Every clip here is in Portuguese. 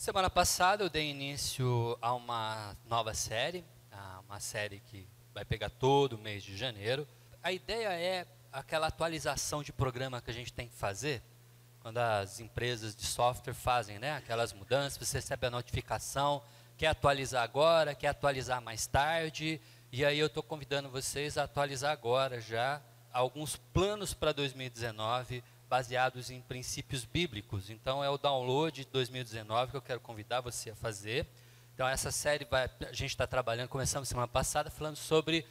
Semana passada eu dei início a uma nova série, uma série que vai pegar todo o mês de janeiro. A ideia é aquela atualização de programa que a gente tem que fazer, quando as empresas de software fazem, né, aquelas mudanças, você recebe a notificação, quer atualizar agora, quer atualizar mais tarde, e aí eu estou convidando vocês a atualizar agora já alguns planos para 2019, baseados em princípios bíblicos. Então é o download de 2019 que eu quero convidar você a fazer. Então essa série a gente está trabalhando, começamos semana passada, falando sobre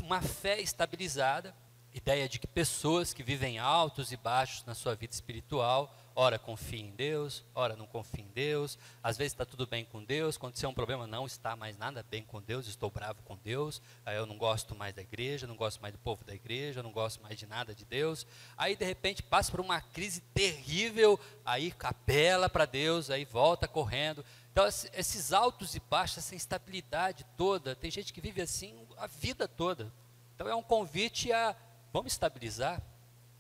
uma fé estabilizada, ideia de que pessoas que vivem altos e baixos na sua vida espiritual, ora confia em Deus, ora não confia em Deus, às vezes está tudo bem com Deus, quando tem um problema não está mais nada bem com Deus, estou bravo com Deus, aí eu não gosto mais da igreja, não gosto mais do povo da igreja, não gosto mais de nada de Deus, aí de repente passa por uma crise terrível, aí apela para Deus, aí volta correndo. Então esses altos e baixos, essa instabilidade toda, tem gente que vive assim a vida toda. Então é um convite a vamos estabilizar.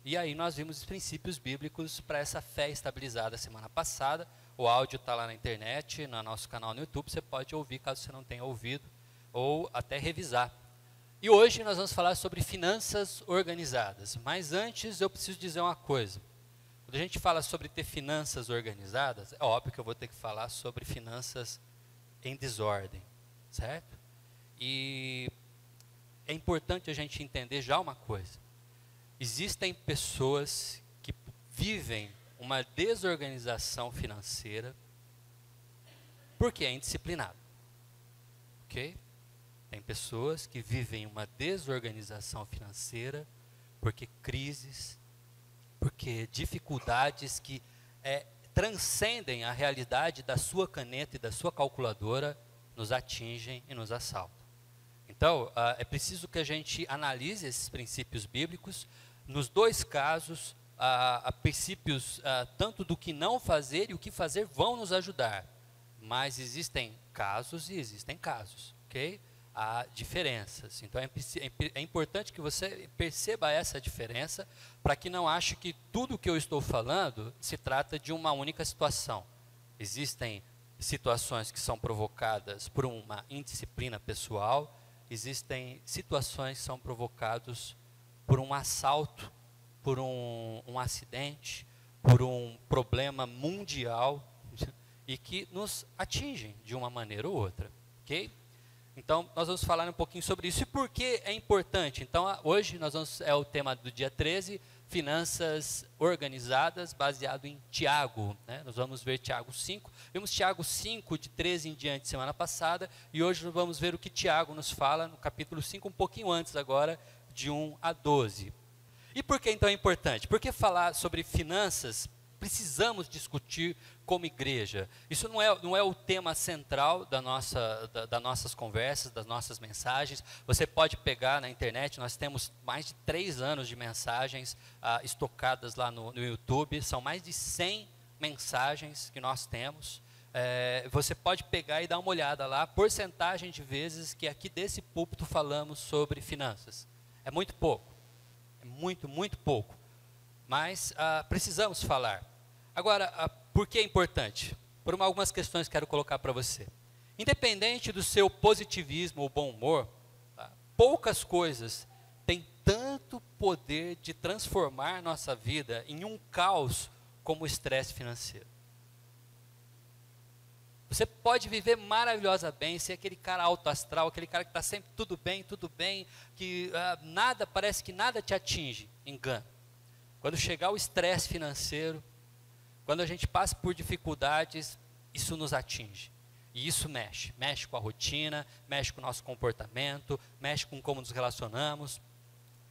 E aí nós vimos os princípios bíblicos para essa fé estabilizada semana passada. O áudio está lá na internet, no nosso canal no YouTube, você pode ouvir caso você não tenha ouvido, ou até revisar. E hoje nós vamos falar sobre finanças organizadas. Mas antes eu preciso dizer uma coisa. Quando a gente fala sobre ter finanças organizadas, é óbvio que eu vou ter que falar sobre finanças em desordem, certo? E é importante a gente entender já uma coisa. Existem pessoas que vivem uma desorganização financeira porque é indisciplinado, ok? Tem pessoas que vivem uma desorganização financeira porque crises, porque dificuldades que transcendem a realidade da sua caneta e da sua calculadora nos atingem e nos assaltam. Então, é preciso que a gente analise esses princípios bíblicos. Nos dois casos, princípios tanto do que não fazer e o que fazer vão nos ajudar. Mas existem casos e existem casos, ok? Há diferenças. Então, é importante que você perceba essa diferença para que não ache que tudo o que eu estou falando se trata de uma única situação. Existem situações que são provocadas por uma indisciplina pessoal, existem situações que são provocadas por um assalto, por um acidente, por um problema mundial e que nos atingem de uma maneira ou outra, ok? Então, nós vamos falar um pouquinho sobre isso e por que é importante. Então, hoje é o tema do dia 13, finanças organizadas, baseado em Tiago, né? Nós vamos ver Tiago 5, vimos Tiago 5 de 13 em diante semana passada, e hoje nós vamos ver o que Tiago nos fala no capítulo 5, um pouquinho antes agora, de 1 a 12. E por que então é importante? Porque falar sobre finanças, precisamos discutir como igreja. Isso não é o tema central das nossas conversas, das nossas mensagens. Você pode pegar na internet, nós temos mais de 3 anos de mensagens estocadas lá no YouTube, são mais de 100 mensagens que nós temos. Você pode pegar e dar uma olhada lá, porcentagem de vezes que aqui desse púlpito falamos sobre finanças. É muito pouco, é muito, muito pouco. Mas precisamos falar. Agora, por que é importante? Por algumas questões que quero colocar para você. Independente do seu positivismo ou bom humor, poucas coisas têm tanto poder de transformar nossa vida em um caos como o estresse financeiro. Você pode viver maravilhosamente bem, ser aquele cara alto astral, aquele cara que está sempre tudo bem, que parece que nada te atinge. Engano. Quando chegar o estresse financeiro, quando a gente passa por dificuldades, isso nos atinge. E isso mexe com a rotina, mexe com o nosso comportamento, mexe com como nos relacionamos.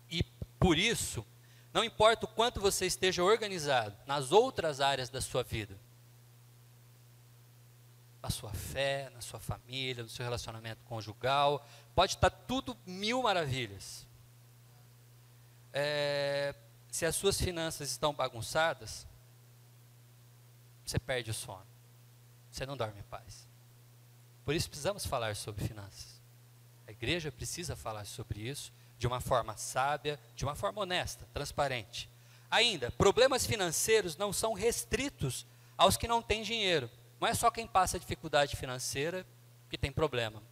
E por isso, não importa o quanto você esteja organizado nas outras áreas da sua vida, na sua fé, na sua família, no seu relacionamento conjugal, pode estar tudo mil maravilhas. Se as suas finanças estão bagunçadas, você perde o sono, você não dorme em paz. Por isso precisamos falar sobre finanças. A igreja precisa falar sobre isso de uma forma sábia, de uma forma honesta, transparente. Ainda, problemas financeiros não são restritos aos que não têm dinheiro. Não é só quem passa dificuldade financeira que tem problema.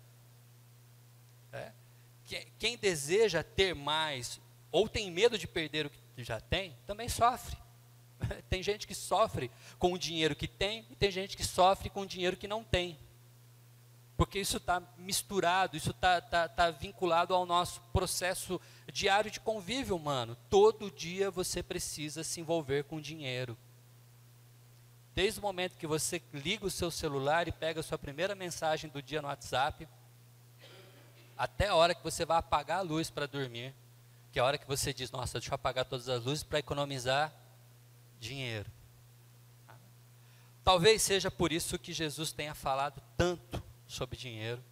Quem deseja ter mais ou tem medo de perder o que já tem, também sofre. Tem gente que sofre com o dinheiro que tem e tem gente que sofre com o dinheiro que não tem. Porque isso está misturado, isso tá vinculado ao nosso processo diário de convívio humano. Todo dia você precisa se envolver com dinheiro. Desde o momento que você liga o seu celular e pega a sua primeira mensagem do dia no WhatsApp, até a hora que você vai apagar a luz para dormir, que é a hora que você diz, nossa, deixa eu apagar todas as luzes para economizar dinheiro. Talvez seja por isso que Jesus tenha falado tanto sobre dinheiro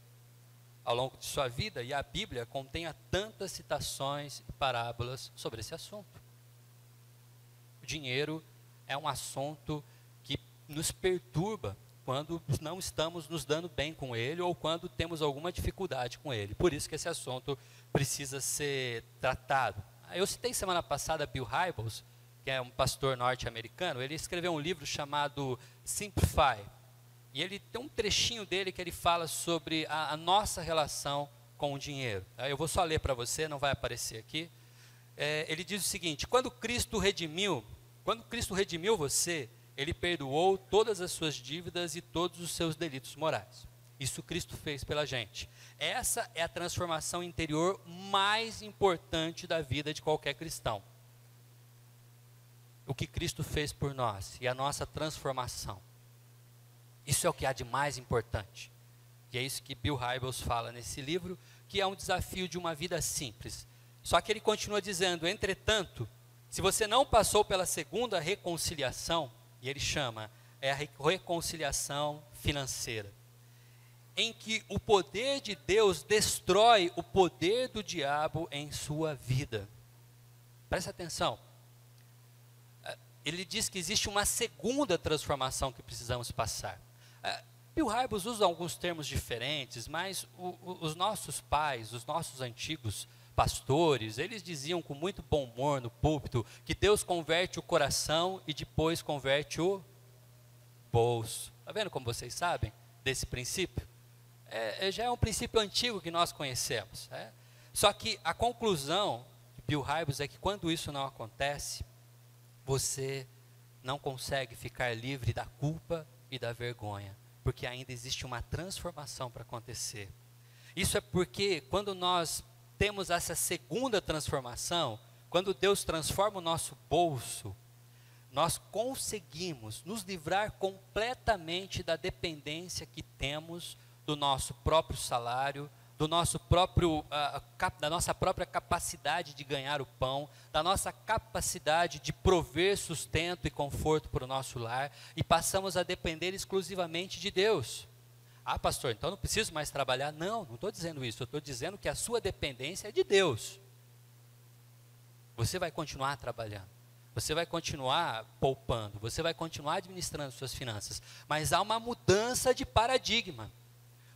ao longo de sua vida, e a Bíblia contenha tantas citações e parábolas sobre esse assunto. O dinheiro é um assunto que nos perturba quando não estamos nos dando bem com ele ou quando temos alguma dificuldade com ele. Por isso que esse assunto precisa ser tratado. Eu citei semana passada Bill Hybels, que é um pastor norte-americano. Ele escreveu um livro chamado Simplify. E ele tem um trechinho dele que ele fala sobre a nossa relação com o dinheiro. Eu vou só ler para você, não vai aparecer aqui. Ele diz o seguinte: quando Cristo redimiu você, Ele perdoou todas as suas dívidas e todos os seus delitos morais. Isso Cristo fez pela gente. Essa é a transformação interior mais importante da vida de qualquer cristão. O que Cristo fez por nós e a nossa transformação. Isso é o que há de mais importante. E é isso que Bill Hybels fala nesse livro, que é um desafio de uma vida simples. Só que ele continua dizendo, entretanto, se você não passou pela segunda reconciliação, e ele chama, é a reconciliação financeira, em que o poder de Deus destrói o poder do diabo em sua vida. Presta atenção. Ele diz que existe uma segunda transformação que precisamos passar. Bill Hybels usa alguns termos diferentes, mas os nossos pais, os nossos antigos pastores, eles diziam com muito bom humor no púlpito que Deus converte o coração e depois converte o bolso. Está vendo como vocês sabem desse princípio? Já é um princípio antigo que nós conhecemos. Só que a conclusão de Bill Hybels é que quando isso não acontece, você não consegue ficar livre da culpa e da vergonha, porque ainda existe uma transformação para acontecer. Isso é porque quando nós temos essa segunda transformação, quando Deus transforma o nosso bolso, nós conseguimos nos livrar completamente da dependência que temos do nosso próprio salário, do nosso próprio, da nossa própria capacidade de ganhar o pão, da nossa capacidade de prover sustento e conforto para o nosso lar, e passamos a depender exclusivamente de Deus. Ah, pastor, então não preciso mais trabalhar? Não, não estou dizendo isso, eu estou dizendo que a sua dependência é de Deus. Você vai continuar trabalhando, você vai continuar poupando, você vai continuar administrando suas finanças, mas há uma mudança de paradigma.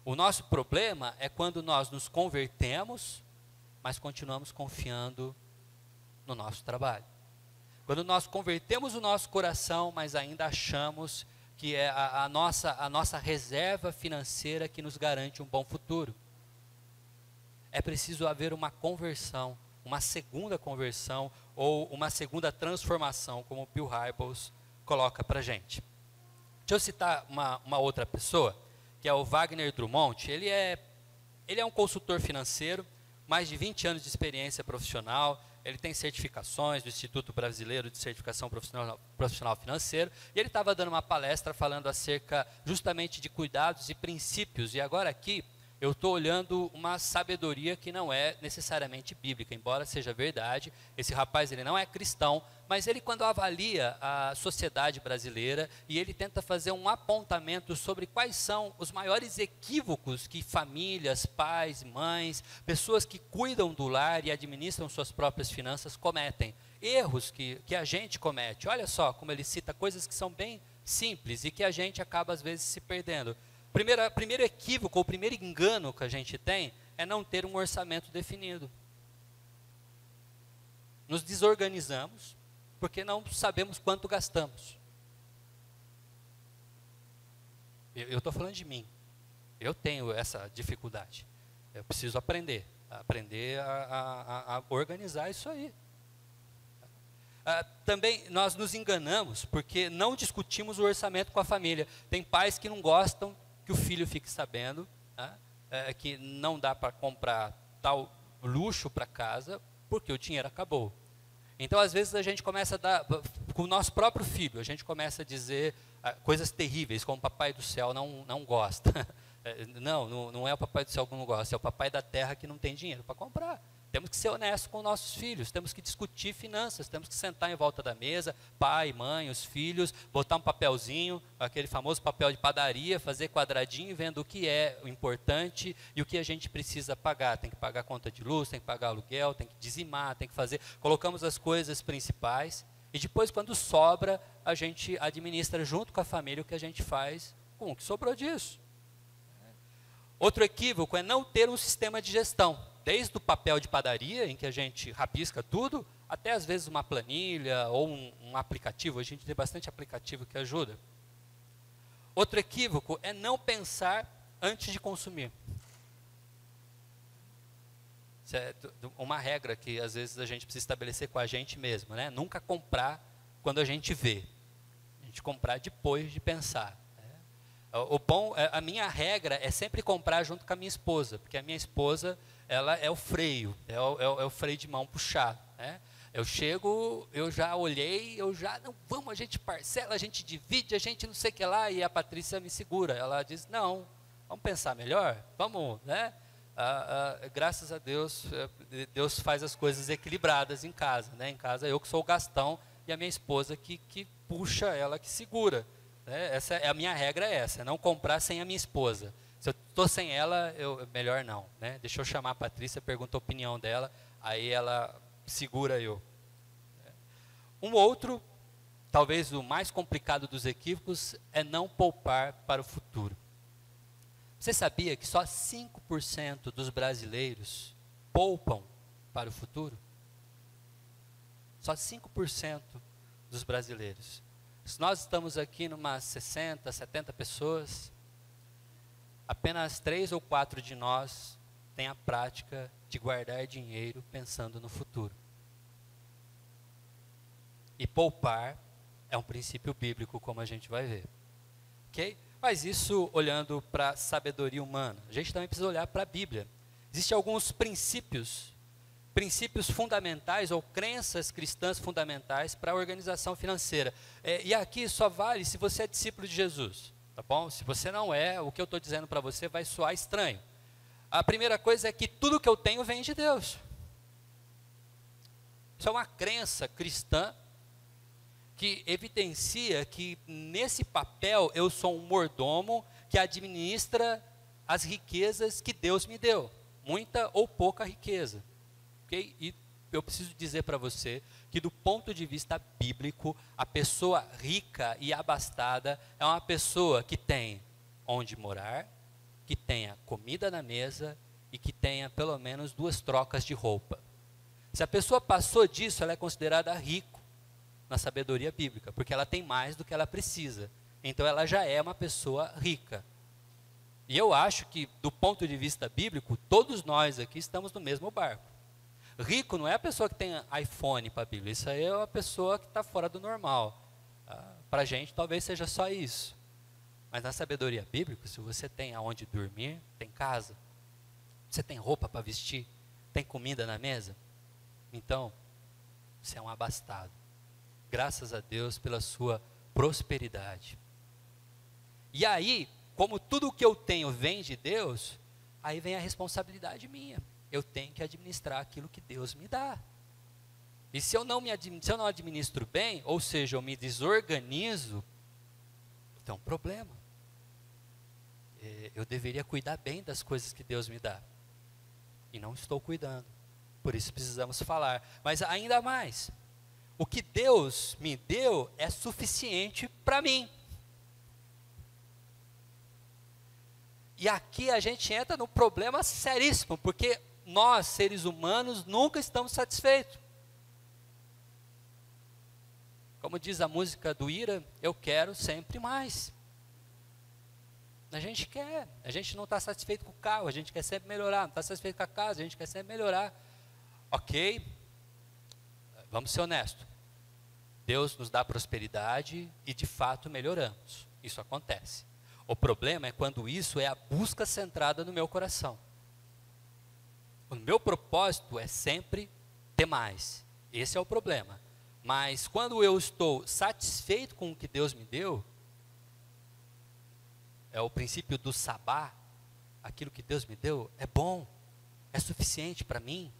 O nosso problema é quando nós nos convertemos, mas continuamos confiando no nosso trabalho. Quando nós convertemos o nosso coração, mas ainda achamos que é a nossa reserva financeira que nos garante um bom futuro. É preciso haver uma conversão, uma segunda conversão, ou uma segunda transformação, como o Bill Hybels coloca para a gente. Deixa eu citar uma outra pessoa, que é o Wagner Drummond. Ele é um consultor financeiro, mais de 20 anos de experiência profissional, ele tem certificações do Instituto Brasileiro de Certificação Profissional Financeiro, e ele estava dando uma palestra falando acerca justamente de cuidados e princípios, e agora aqui eu estou olhando uma sabedoria que não é necessariamente bíblica, embora seja verdade. Esse rapaz, ele não é cristão, mas ele, quando avalia a sociedade brasileira e ele tenta fazer um apontamento sobre quais são os maiores equívocos que famílias, pais, mães, pessoas que cuidam do lar e administram suas próprias finanças cometem, erros que a gente comete. Olha só como ele cita coisas que são bem simples e que a gente acaba às vezes se perdendo. Primeiro equívoco, ou primeiro engano que a gente tem é não ter um orçamento definido. Nos desorganizamos porque não sabemos quanto gastamos. Eu estou falando de mim. Eu tenho essa dificuldade. Eu preciso aprender a organizar isso aí. Também nós nos enganamos porque não discutimos o orçamento com a família. Tem pais que não gostam que o filho fique sabendo, né, que não dá para comprar tal luxo para casa porque o dinheiro acabou. Então, às vezes, a gente começa a dar, com o nosso próprio filho, a gente começa a dizer coisas terríveis, como o papai do céu não gosta. Não é o papai do céu que não gosta, é o papai da terra que não tem dinheiro para comprar. Temos que ser honestos com nossos filhos, temos que discutir finanças, temos que sentar em volta da mesa, pai, mãe, os filhos, botar um papelzinho, aquele famoso papel de padaria, fazer quadradinho, vendo o que é o importante e o que a gente precisa pagar. Tem que pagar a conta de luz, tem que pagar aluguel, tem que dizimar, tem que fazer. Colocamos as coisas principais e depois, quando sobra, a gente administra junto com a família o que a gente faz com o que sobrou disso. Outro equívoco é não ter um sistema de gestão. Desde o papel de padaria, em que a gente rabisca tudo, até às vezes uma planilha ou um aplicativo. A gente tem bastante aplicativo que ajuda. Outro equívoco é não pensar antes de consumir. Isso é uma regra que às vezes a gente precisa estabelecer com a gente mesmo, né? Nunca comprar quando a gente vê. A gente comprar depois de pensar. A minha regra é sempre comprar junto com a minha esposa, porque a minha esposa, ela é o freio, é o freio de mão puxado, né? Eu chego, eu já olhei, não, a gente parcela, a gente divide, a gente não sei o que lá, e a Patrícia me segura, ela diz, não, vamos pensar melhor, vamos, né? Graças a Deus, Deus faz as coisas equilibradas em casa, né? Em casa eu que sou o Gastão, e a minha esposa que puxa, ela que segura. A minha regra é essa, é não comprar sem a minha esposa. Se eu estou sem ela, melhor não, né? Deixa eu chamar a Patrícia, pergunto a opinião dela, aí ela segura eu. Um outro, talvez o mais complicado dos equívocos, é não poupar para o futuro. Você sabia que só 5% dos brasileiros poupam para o futuro? Só 5% dos brasileiros. Se nós estamos aqui numas 60, 70 pessoas, apenas 3 ou 4 de nós têm a prática de guardar dinheiro pensando no futuro. E poupar é um princípio bíblico, como a gente vai ver. Ok? Mas isso olhando para a sabedoria humana. A gente também precisa olhar para a Bíblia. Existem alguns princípios fundamentais ou crenças cristãs fundamentais para a organização financeira. E aqui só vale se você é discípulo de Jesus, tá bom? Se você não é, o que eu estou dizendo para você vai soar estranho. A primeira coisa é que tudo que eu tenho vem de Deus. Isso é uma crença cristã que evidencia que nesse papel eu sou um mordomo que administra as riquezas que Deus me deu, muita ou pouca riqueza. Okay? E eu preciso dizer para você que do ponto de vista bíblico, a pessoa rica e abastada é uma pessoa que tem onde morar, que tenha comida na mesa e que tenha pelo menos 2 trocas de roupa. Se a pessoa passou disso, ela é considerada rico na sabedoria bíblica, porque ela tem mais do que ela precisa. Então ela já é uma pessoa rica. E eu acho que do ponto de vista bíblico, todos nós aqui estamos no mesmo barco. Rico não é a pessoa que tem iPhone para a Bíblia, isso aí é uma pessoa que está fora do normal. Para a gente talvez seja só isso. Mas na sabedoria bíblica, se você tem aonde dormir, tem casa, você tem roupa para vestir, tem comida na mesa, então você é um abastado. Graças a Deus pela sua prosperidade. E aí, como tudo o que eu tenho vem de Deus, aí vem a responsabilidade minha. Eu tenho que administrar aquilo que Deus me dá. E se eu não administro bem, ou seja, eu me desorganizo, então é um problema. Eu deveria cuidar bem das coisas que Deus me dá. E não estou cuidando. Por isso precisamos falar. Mas ainda mais, o que Deus me deu é suficiente para mim. E aqui a gente entra num problema seríssimo, porque nós, seres humanos, nunca estamos satisfeitos. Como diz a música do Ira, eu quero sempre mais. A gente quer, a gente não está satisfeito com o carro, a gente quer sempre melhorar, não está satisfeito com a casa, a gente quer sempre melhorar. Ok, vamos ser honestos. Deus nos dá prosperidade e de fato melhoramos. Isso acontece. O problema é quando isso é a busca centrada no meu coração. O meu propósito é sempre ter mais. Esse é o problema. Mas quando eu estou satisfeito com o que Deus me deu, é o princípio do sabá, aquilo que Deus me deu é bom, é suficiente para mim,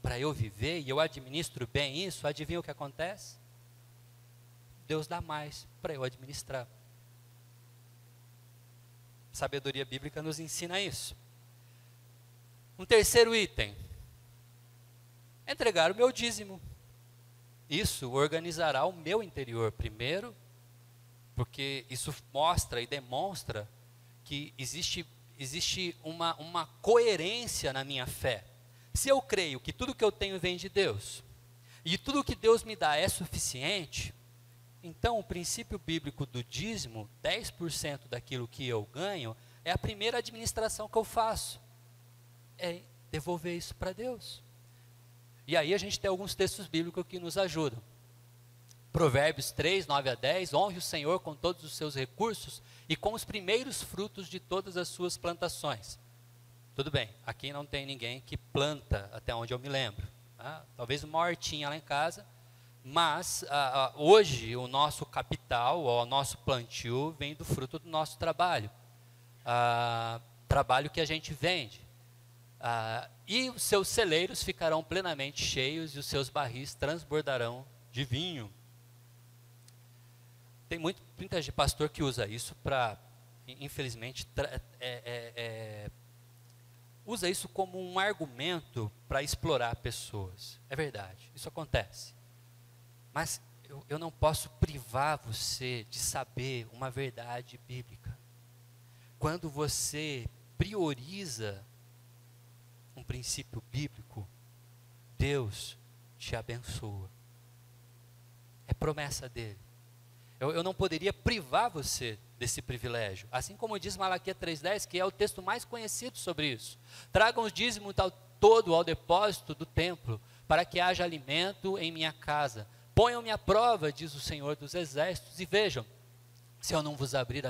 para eu viver, e eu administro bem isso, adivinha o que acontece? Deus dá mais para eu administrar. Sabedoria bíblica nos ensina isso. Um terceiro item, entregar o meu dízimo. Isso organizará o meu interior primeiro, porque isso mostra e demonstra que existe uma coerência na minha fé. Se eu creio que tudo que eu tenho vem de Deus, e tudo que Deus me dá é suficiente, então o princípio bíblico do dízimo, 10% daquilo que eu ganho, é a primeira administração que eu faço. É devolver isso para Deus. E aí a gente tem alguns textos bíblicos que nos ajudam. Provérbios 3, 9 a 10, honre o Senhor com todos os seus recursos e com os primeiros frutos de todas as suas plantações. Tudo bem, aqui não tem ninguém que planta, até onde eu me lembro. Tá? Talvez uma hortinha lá em casa, mas hoje o nosso capital, o nosso plantio, vem do fruto do nosso trabalho. Trabalho que a gente vende. E os seus celeiros ficarão plenamente cheios e os seus barris transbordarão de vinho. Tem muita gente, pastor, que usa isso para, infelizmente, usa isso como um argumento para explorar pessoas. É verdade, isso acontece. Mas eu não posso privar você de saber uma verdade bíblica. Quando você prioriza um princípio bíblico, Deus te abençoa. É promessa dele. Eu não poderia privar você desse privilégio. Assim como diz Malaquias 3,10, que é o texto mais conhecido sobre isso. Tragam os dízimos todo ao depósito do templo, para que haja alimento em minha casa. Ponham-me à prova, diz o Senhor dos Exércitos, e vejam, se eu não vos abrir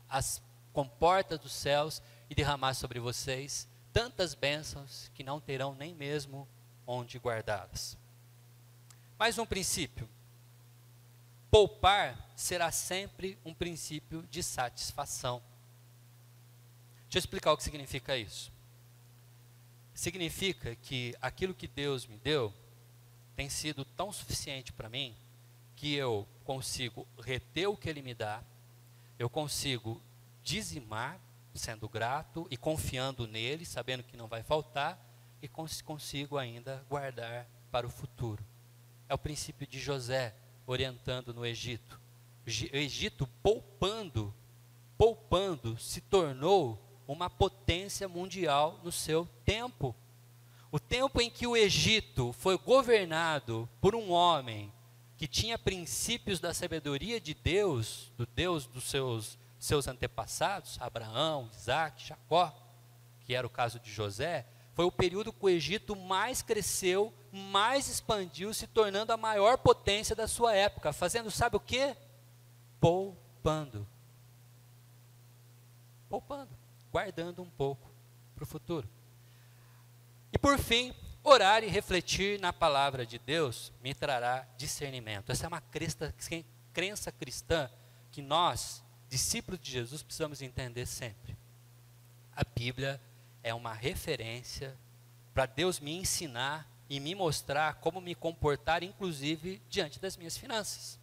as comportas dos céus e derramar sobre vocês tantas bênçãos que não terão nem mesmo onde guardá-las. Mais um princípio. Poupar será sempre um princípio de satisfação. Deixa eu explicar o que significa isso. Significa que aquilo que Deus me deu tem sido tão suficiente para mim que eu consigo reter o que Ele me dá, eu consigo dizimar, sendo grato e confiando nele, sabendo que não vai faltar, e consigo ainda guardar para o futuro. É o princípio de José orientando no Egito. O Egito poupando, se tornou uma potência mundial no seu tempo. O tempo em que o Egito foi governado por um homem que tinha princípios da sabedoria de Deus, do Deus dos seus antepassados, Abraão, Isaac, Jacó, que era o caso de José, foi o período que o Egito mais cresceu, mais expandiu, se tornando a maior potência da sua época, fazendo sabe o quê? Poupando, guardando um pouco para o futuro. E por fim, orar e refletir na palavra de Deus me trará discernimento. Essa é uma crença cristã que nós, discípulos de Jesus, precisamos entender sempre. A Bíblia é uma referência para Deus me ensinar e me mostrar como me comportar, inclusive diante das minhas finanças.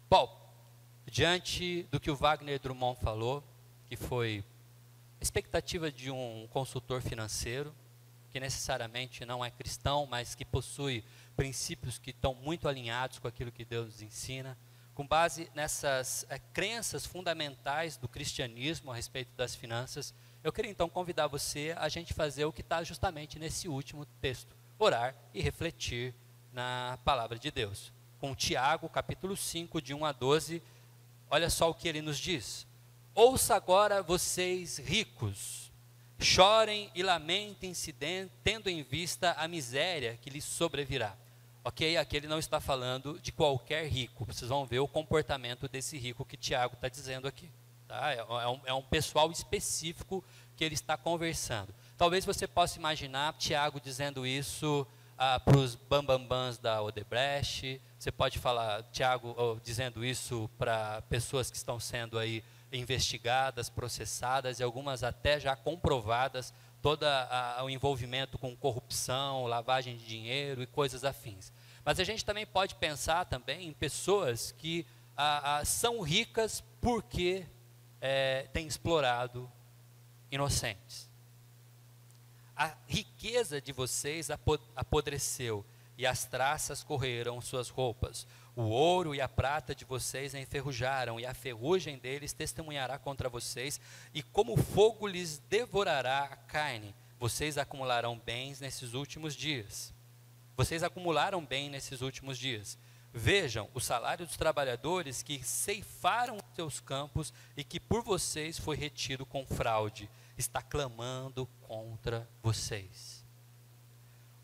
Bom, diante do que o Wagner Drummond falou, que foi a expectativa de um consultor financeiro, que necessariamente não é cristão, mas que possui princípios que estão muito alinhados com aquilo que Deus nos ensina, com base nessas crenças fundamentais do cristianismo a respeito das finanças, eu queria então convidar você a gente fazer o que está justamente nesse último texto, orar e refletir na palavra de Deus. Com Tiago, capítulo 5, de 1 a 12, olha só o que ele nos diz. Ouça agora vocês ricos, chorem e lamentem-se tendo em vista a miséria que lhes sobrevirá. Ok? Aqui ele não está falando de qualquer rico. Vocês vão ver o comportamento desse rico que Tiago está dizendo aqui. Tá? É um pessoal específico que ele está conversando. Talvez você possa imaginar Tiago dizendo isso para os bambambãs da Odebrecht. Você pode falar Tiago dizendo isso para pessoas que estão sendo aí investigadas, processadas e algumas até já comprovadas todo o envolvimento com corrupção, lavagem de dinheiro e coisas afins. Mas a gente também pode pensar também em pessoas que são ricas porque têm explorado inocentes. A riqueza de vocês apodreceu e as traças corroeram suas roupas. O ouro e a prata de vocês enferrujaram, e a ferrugem deles testemunhará contra vocês, e como fogo lhes devorará a carne. Vocês acumularão bens nesses últimos dias. Vocês acumularam bem nesses últimos dias. Vejam o salário dos trabalhadores que ceifaram os seus campos e que por vocês foi retido com fraude. Está clamando contra vocês.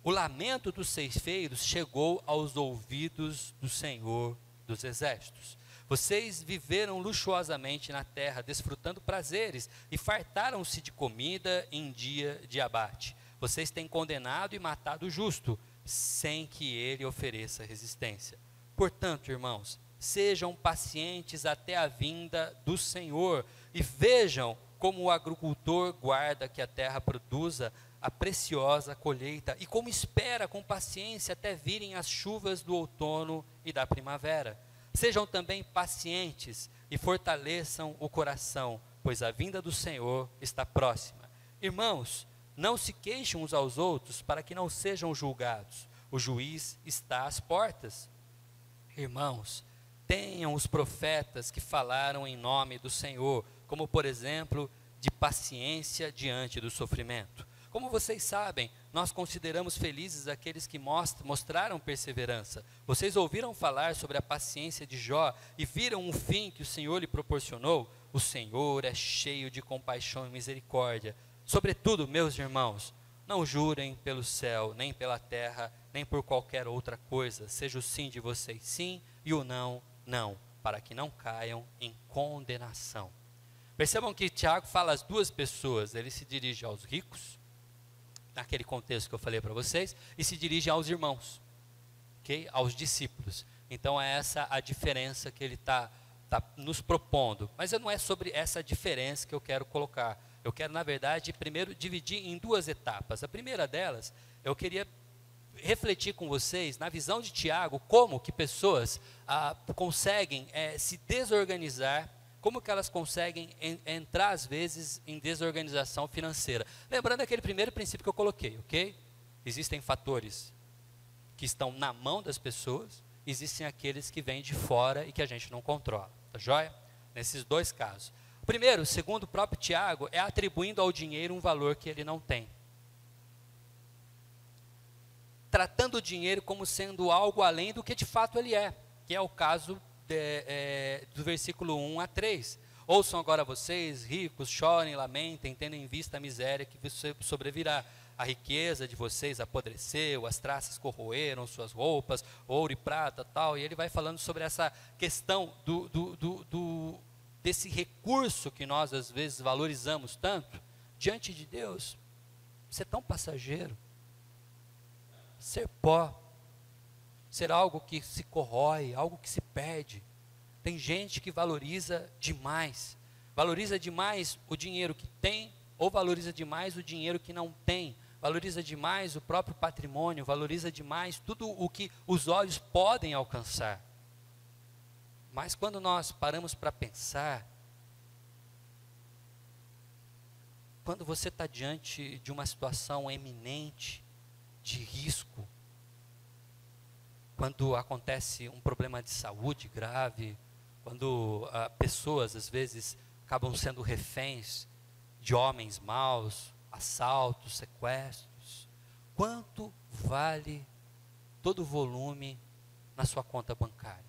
O lamento dos ceifeiros chegou aos ouvidos do Senhor dos Exércitos. Vocês viveram luxuosamente na terra, desfrutando prazeres, e fartaram-se de comida em dia de abate. Vocês têm condenado e matado o justo, sem que ele ofereça resistência. Portanto, irmãos, sejam pacientes até a vinda do Senhor, e vejam como o agricultor guarda que a terra produza a preciosa colheita, e como espera com paciência até virem as chuvas do outono e da primavera. Sejam também pacientes e fortaleçam o coração, pois a vinda do Senhor está próxima. Irmãos, não se queixem uns aos outros para que não sejam julgados. O juiz está às portas. Irmãos, tenham os profetas que falaram em nome do Senhor, como por exemplo, de paciência diante do sofrimento. Como vocês sabem, nós consideramos felizes aqueles que mostraram perseverança. Vocês ouviram falar sobre a paciência de Jó e viram o fim que o Senhor lhe proporcionou? O Senhor é cheio de compaixão e misericórdia. Sobretudo, meus irmãos, não jurem pelo céu, nem pela terra, nem por qualquer outra coisa. Seja o sim de vocês sim e o não, não, para que não caiam em condenação. Percebam que Tiago fala às duas pessoas. Ele se dirige aos ricos, naquele contexto que eu falei para vocês, e se dirige aos irmãos, okay? Aos discípulos. Então é essa a diferença que ele está nos propondo. Mas não é sobre essa diferença que eu quero colocar. Eu quero, na verdade, primeiro dividir em duas etapas. A primeira delas, eu queria refletir com vocês, na visão de Tiago, como que pessoas conseguem se desorganizar, como que elas conseguem entrar, às vezes, em desorganização financeira. Lembrando aquele primeiro princípio que eu coloquei, ok? Existem fatores que estão na mão das pessoas, existem aqueles que vêm de fora e que a gente não controla, tá joia? Nesses dois casos. O primeiro, segundo o próprio Tiago, é atribuindo ao dinheiro um valor que ele não tem. Tratando o dinheiro como sendo algo além do que de fato ele é, que é o caso do versículo 1 a 3. Ouçam agora vocês, ricos, chorem, lamentem, tendo em vista a miséria que sobrevirá. A riqueza de vocês apodreceu, as traças corroeram suas roupas, ouro e prata, tal. E ele vai falando sobre essa questão desse recurso que nós às vezes valorizamos tanto. Diante de Deus, ser tão passageiro, ser pó, ser algo que se corrói, algo que se perde. Tem gente que valoriza demais o dinheiro que tem, ou valoriza demais o dinheiro que não tem, valoriza demais o próprio patrimônio, valoriza demais tudo o que os olhos podem alcançar. Mas quando nós paramos para pensar, quando você está diante de uma situação eminente, de risco, quando acontece um problema de saúde grave, quando pessoas às vezes acabam sendo reféns de homens maus, assaltos, sequestros, quanto vale todo o volume na sua conta bancária?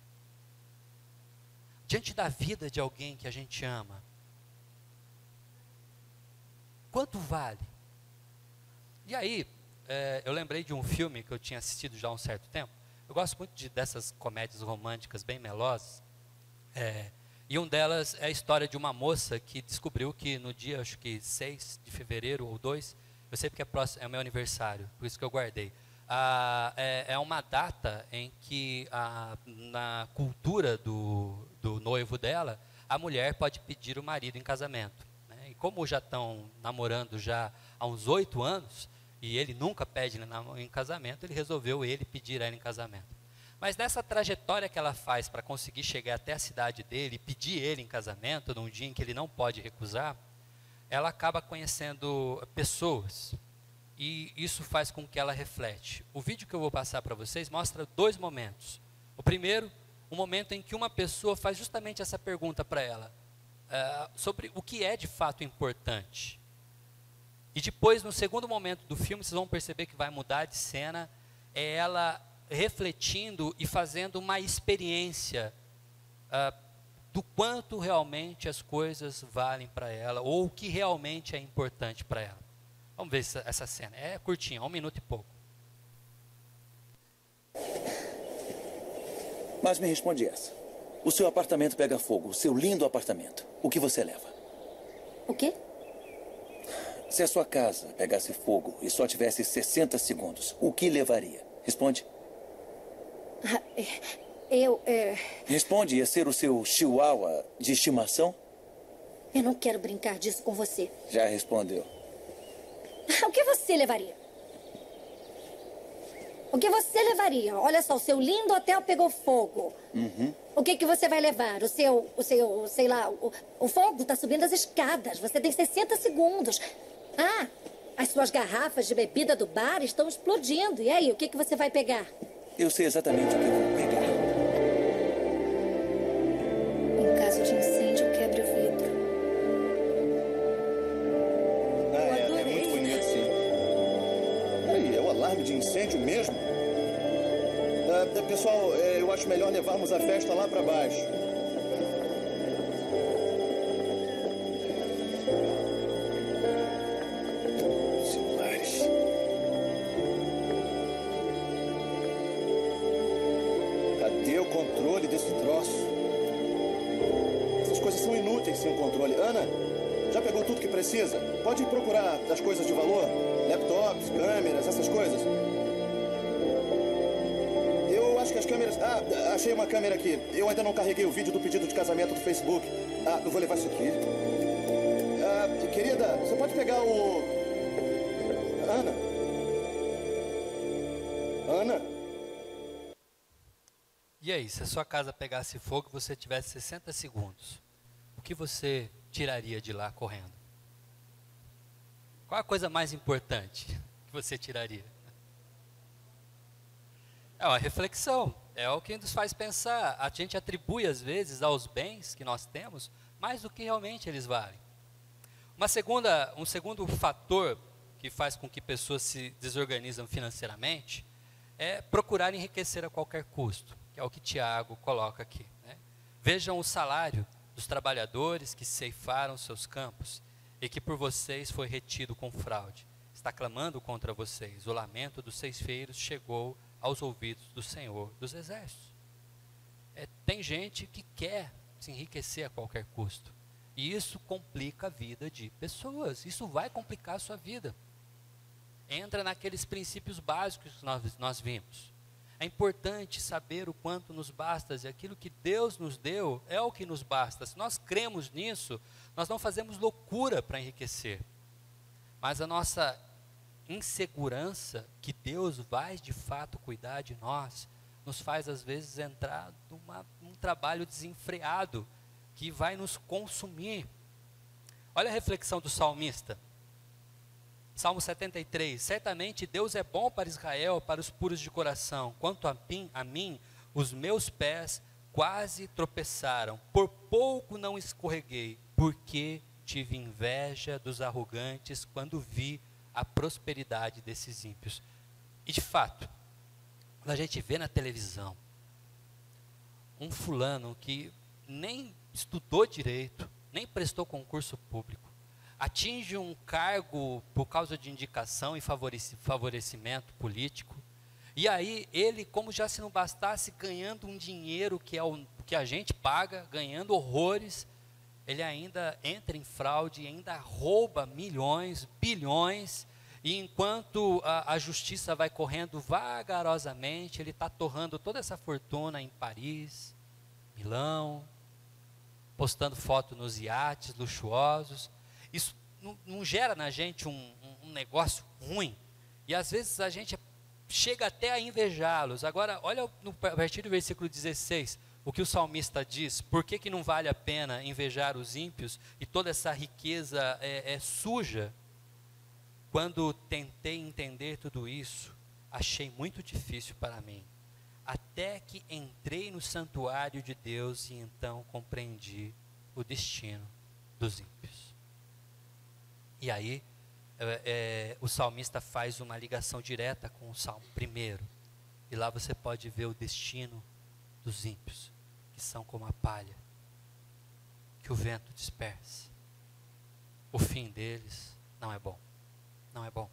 diante da vida de alguém que a gente ama, quanto vale? E aí, eu lembrei de um filme que eu tinha assistido já há um certo tempo. Eu gosto muito dessas comédias românticas bem melosas. E uma delas é a história de uma moça que descobriu que no dia, acho que 6 de fevereiro ou 2, eu sei porque é o meu aniversário, por isso que eu guardei. É uma data em que, na cultura do noivo dela, a mulher pode pedir o marido em casamento. Né? E como já estão namorando já há uns 8 anos, e ele nunca pede em casamento, ele resolveu pedir ela em casamento. Mas nessa trajetória que ela faz para conseguir chegar até a cidade dele e pedir ele em casamento, num dia em que ele não pode recusar, ela acaba conhecendo pessoas. E isso faz com que ela reflete. O vídeo que eu vou passar para vocês mostra 2 momentos. O primeiro, um momento em que uma pessoa faz justamente essa pergunta para ela, sobre o que é de fato importante. E depois, no segundo momento do filme, vocês vão perceber que vai mudar de cena, é ela refletindo e fazendo uma experiência do quanto realmente as coisas valem para ela, ou o que realmente é importante para ela. Vamos ver essa cena. É curtinha, 1 minuto e pouco. Mas me responde essa. O seu apartamento pega fogo, o seu lindo apartamento. O que você leva? O quê? Se a sua casa pegasse fogo e só tivesse 60 segundos, o que levaria? Responde. Responde, ia ser o seu chihuahua de estimação? Eu não quero brincar disso com você. Já respondeu. O que você levaria? O que você levaria? Olha só, o seu lindo hotel pegou fogo. Uhum. O que você vai levar? Sei lá, o fogo está subindo as escadas. Você tem 60 segundos. As suas garrafas de bebida do bar estão explodindo. E aí, o que você vai pegar? Eu sei exatamente o que eu vou pegar. Em caso de incêndio, quebre o vidro. É muito bonito, sim. Aí, é o alarme de incêndio mesmo? Pessoal, eu acho melhor levarmos a festa lá para baixo. Celulares. Cadê o controle desse troço? Essas coisas são inúteis sem o controle. Ana, já pegou tudo que precisa? Pode procurar as coisas de valor? Laptops, câmeras, essas coisas. Eu acho que as câmeras... achei uma câmera aqui. Eu ainda não carreguei o vídeo do pedido de casamento do Facebook. Eu vou levar isso aqui. Querida, você pode pegar o... Ana? E aí, se a sua casa pegasse fogo e você tivesse 60 segundos, o que você tiraria de lá correndo? Qual a coisa mais importante que você tiraria? É uma reflexão, é o que nos faz pensar. A gente atribui, às vezes, aos bens que nós temos, mais do que realmente eles valem. Um segundo fator que faz com que pessoas se desorganizam financeiramente é procurar enriquecer a qualquer custo, que é o que Tiago coloca aqui. Né? Vejam o salário dos trabalhadores que ceifaram seus campos e que por vocês foi retido com fraude. Está clamando contra vocês. O lamento dos ceifeiros chegou aos ouvidos do Senhor dos Exércitos. Tem gente que quer se enriquecer a qualquer custo. E isso complica a vida de pessoas. Isso vai complicar a sua vida. Entra naqueles princípios básicos que nós vimos. É importante saber o quanto nos basta, e aquilo que Deus nos deu é o que nos basta. Se nós cremos nisso, nós não fazemos loucura para enriquecer. Mas a nossa insegurança que Deus vai de fato cuidar de nós, nos faz às vezes entrar num trabalho desenfreado, que vai nos consumir. Olha a reflexão do salmista. Salmo 73, certamente Deus é bom para Israel, para os puros de coração. Quanto a mim, os meus pés quase tropeçaram. Por pouco não escorreguei, porque tive inveja dos arrogantes quando vi a prosperidade desses ímpios. E de fato, quando a gente vê na televisão um fulano que nem estudou direito, nem prestou concurso público, atinge um cargo por causa de indicação e favorecimento político, e aí ele, como já se não bastasse, ganhando um dinheiro que é o que a gente paga, ganhando horrores, ele ainda entra em fraude, ainda rouba milhões, bilhões, e enquanto a justiça vai correndo vagarosamente, ele está torrando toda essa fortuna em Paris, Milão, postando foto nos iates luxuosos. Isso não gera na gente um negócio ruim, e às vezes a gente chega até a invejá-los. Agora, olha a partir do versículo 16, o que o salmista diz: por que não vale a pena invejar os ímpios e toda essa riqueza é suja? Quando tentei entender tudo isso, achei muito difícil para mim, até que entrei no santuário de Deus e então compreendi o destino dos ímpios. E aí, o salmista faz uma ligação direta com o Salmo 1, e lá você pode ver o destino dos ímpios, que são como a palha, que o vento dispersa. O fim deles não é bom, não é bom.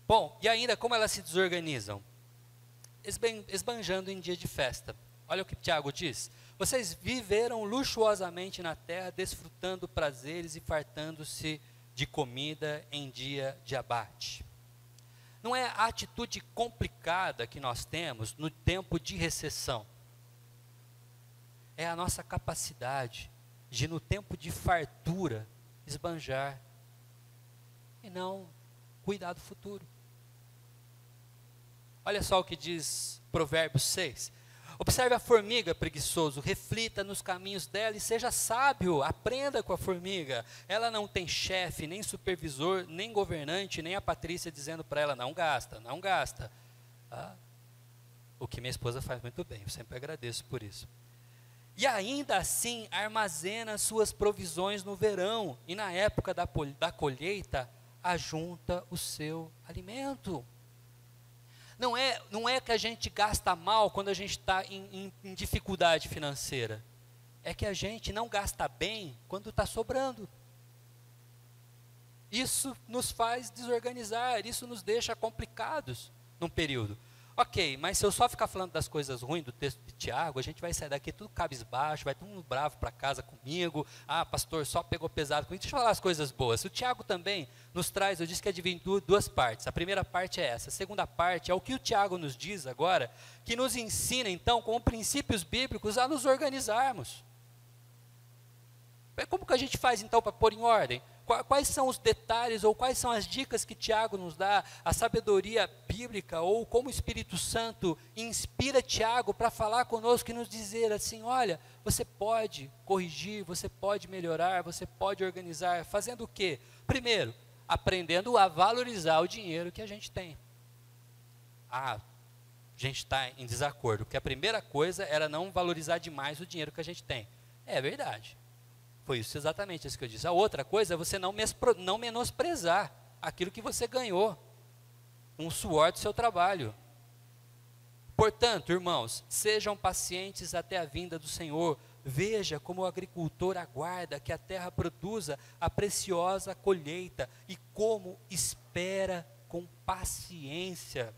Bom, e ainda como elas se desorganizam? Esbanjando em dia de festa. Olha o que Tiago diz: vocês viveram luxuosamente na terra, desfrutando prazeres e fartando-se de comida em dia de abate. Não é a atitude complicada que nós temos no tempo de recessão. É a nossa capacidade de, no tempo de fartura, esbanjar e não cuidar do futuro. Olha só o que diz Provérbios 6. Observe a formiga, preguiçoso, reflita nos caminhos dela e seja sábio, aprenda com a formiga. Ela não tem chefe, nem supervisor, nem governante, nem a patrícia dizendo para ela: não gasta, não gasta. O que minha esposa faz muito bem, eu sempre agradeço por isso. E ainda assim armazena suas provisões no verão, e na época da colheita ajunta o seu alimento. Não é que a gente gasta mal quando a gente está em dificuldade financeira. É que a gente não gasta bem quando está sobrando. Isso nos faz desorganizar, isso nos deixa complicados num período. Ok, mas se eu só ficar falando das coisas ruins do texto de Tiago, a gente vai sair daqui tudo cabisbaixo, vai todo mundo bravo para casa comigo. Pastor, só pegou pesado comigo. Deixa eu falar as coisas boas. O Tiago também nos traz, eu disse que é dividido em duas partes. A primeira parte é essa. A segunda parte é o que o Tiago nos diz agora, que nos ensina então, como princípios bíblicos, a nos organizarmos. Como que a gente faz então para pôr em ordem? Quais são os detalhes ou quais são as dicas que Tiago nos dá, a sabedoria bíblica, ou como o Espírito Santo inspira Tiago para falar conosco e nos dizer assim: olha, você pode corrigir, você pode melhorar, você pode organizar, fazendo o quê? Primeiro, aprendendo a valorizar o dinheiro que a gente tem. A gente está em desacordo, porque a primeira coisa era não valorizar demais o dinheiro que a gente tem. É verdade. Foi isso, exatamente isso que eu disse. A outra coisa é você não menosprezar aquilo que você ganhou, um suor do seu trabalho. Portanto, irmãos, sejam pacientes até a vinda do Senhor. Veja como o agricultor aguarda que a terra produza a preciosa colheita e como espera com paciência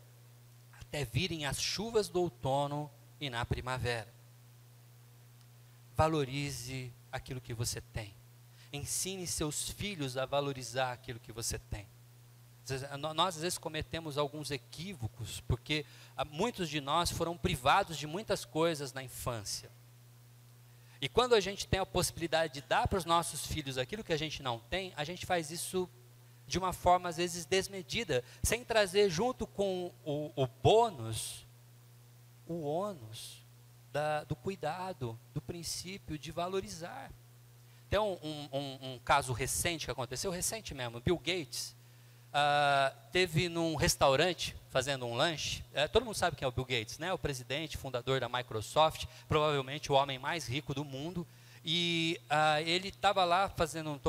até virem as chuvas do outono e na primavera. Valorize aquilo que você tem. Ensine seus filhos a valorizar aquilo que você tem. Nós às vezes cometemos alguns equívocos, porque muitos de nós foram privados de muitas coisas na infância. E quando a gente tem a possibilidade de dar para os nossos filhos aquilo que a gente não tem, a gente faz isso de uma forma às vezes desmedida, sem trazer junto com o bônus, o ônus do cuidado, do princípio de valorizar. Tem um caso recente que aconteceu, recente mesmo. Bill Gates teve num restaurante fazendo um lanche. Todo mundo sabe quem é o Bill Gates, né? O presidente, fundador da Microsoft, provavelmente o homem mais rico do mundo. E ele estava lá fazendo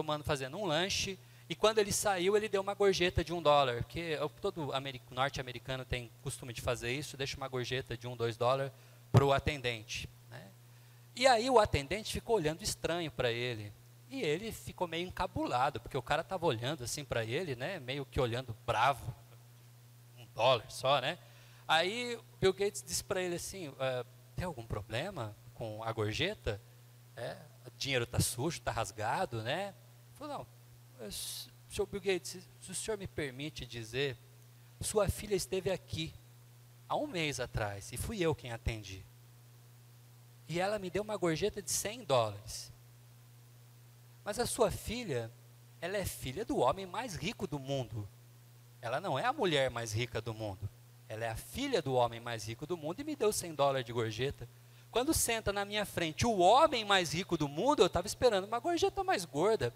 um lanche, e quando ele saiu, ele deu uma gorjeta de $1, porque todo norte-americano tem costume de fazer isso, deixa uma gorjeta de $1, $2 para o atendente, né? E aí o atendente ficou olhando estranho para ele. E ele ficou meio encabulado, porque o cara estava olhando assim para ele, né, meio que olhando bravo, $1 só, né? Aí o Bill Gates disse para ele assim, tem algum problema com a gorjeta? O dinheiro está sujo, está rasgado, né? Ele falou, não, senhor Bill Gates, se o senhor me permite dizer, sua filha esteve aqui há 1 mês atrás, e fui eu quem atendi. E ela me deu uma gorjeta de $100. Mas a sua filha, ela é filha do homem mais rico do mundo. Ela não é a mulher mais rica do mundo. Ela é a filha do homem mais rico do mundo e me deu $100 de gorjeta. Quando senta na minha frente o homem mais rico do mundo, eu estava esperando uma gorjeta mais gorda.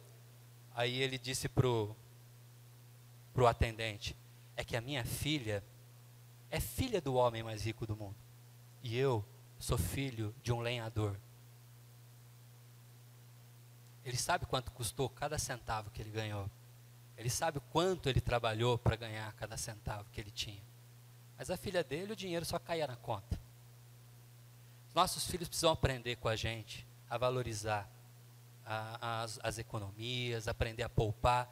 Aí ele disse pro atendente, é que a minha filha é filha do homem mais rico do mundo. E eu sou filho de um lenhador. Ele sabe quanto custou cada centavo que ele ganhou. Ele sabe quanto ele trabalhou para ganhar cada centavo que ele tinha. Mas a filha dele, o dinheiro só caía na conta. Nossos filhos precisam aprender com a gente a valorizar as economias, aprender a poupar.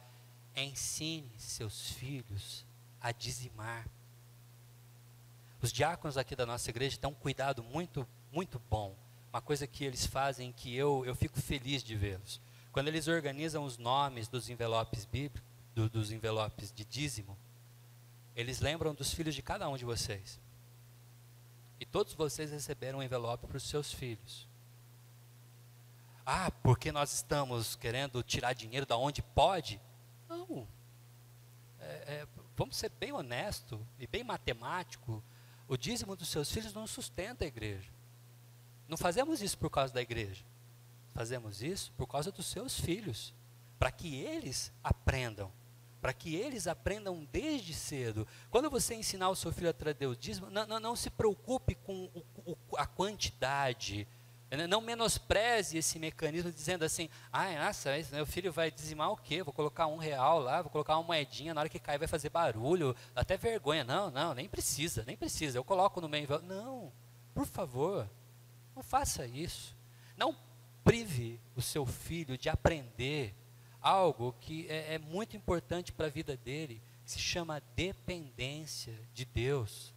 Ensine seus filhos a dizimar. Os diáconos aqui da nossa igreja têm um cuidado muito, muito bom. Uma coisa que eles fazem que eu fico feliz de vê-los. Quando eles organizam os nomes dos envelopes bíblicos, dos envelopes de dízimo, eles lembram dos filhos de cada um de vocês. E todos vocês receberam um envelope para os seus filhos. Ah, porque nós estamos querendo tirar dinheiro da onde pode? Não. Vamos ser bem honesto e bem matemático. O dízimo dos seus filhos não sustenta a igreja. Não fazemos isso por causa da igreja. Fazemos isso por causa dos seus filhos. Para que eles aprendam. Para que eles aprendam desde cedo. Quando você ensinar o seu filho a trazer o dízimo, não se preocupe com a quantidade. Não menospreze esse mecanismo dizendo assim, nossa, meu filho vai dizimar o quê? Vou colocar R$1 lá, vou colocar uma moedinha, na hora que cair vai fazer barulho, até vergonha. Não, nem precisa, eu coloco no meu envelope. Não, por favor, não faça isso. Não prive o seu filho de aprender algo que é muito importante para a vida dele, que se chama dependência de Deus.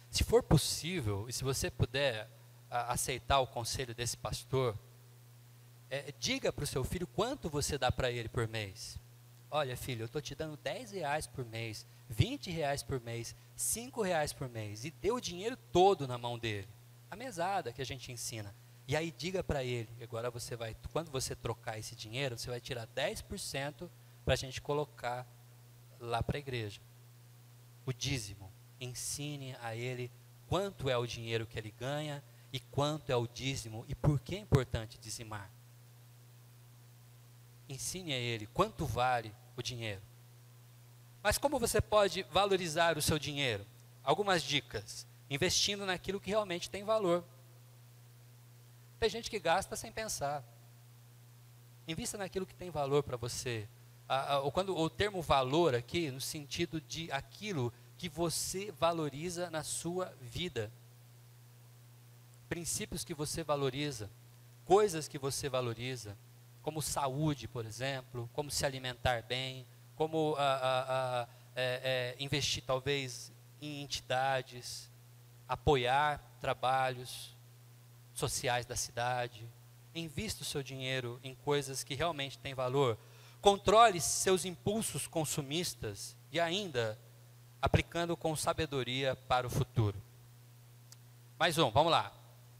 Se for possível, e se você puder aceitar o conselho desse pastor, diga para o seu filho quanto você dá para ele por mês. Olha, filho, eu estou te dando R$10 por mês, R$20 por mês, R$5 por mês, e dê o dinheiro todo na mão dele. A mesada que a gente ensina. E aí diga para ele, agora você vai, quando você trocar esse dinheiro, você vai tirar 10% para a gente colocar lá para a igreja. O dízimo. Ensine a ele quanto é o dinheiro que ele ganha e quanto é o dízimo e por que é importante dizimar. Ensine a ele quanto vale o dinheiro. Mas como você pode valorizar o seu dinheiro? Algumas dicas. Investindo naquilo que realmente tem valor. Tem gente que gasta sem pensar. Invista naquilo que tem valor para você. O termo valor aqui, no sentido de aquilo que você valoriza na sua vida. Princípios que você valoriza, coisas que você valoriza, como saúde, por exemplo, como se alimentar bem, como investir talvez em entidades, apoiar trabalhos sociais da cidade. Invista o seu dinheiro em coisas que realmente têm valor. Controle seus impulsos consumistas e ainda aplicando com sabedoria para o futuro. Mais um, vamos lá.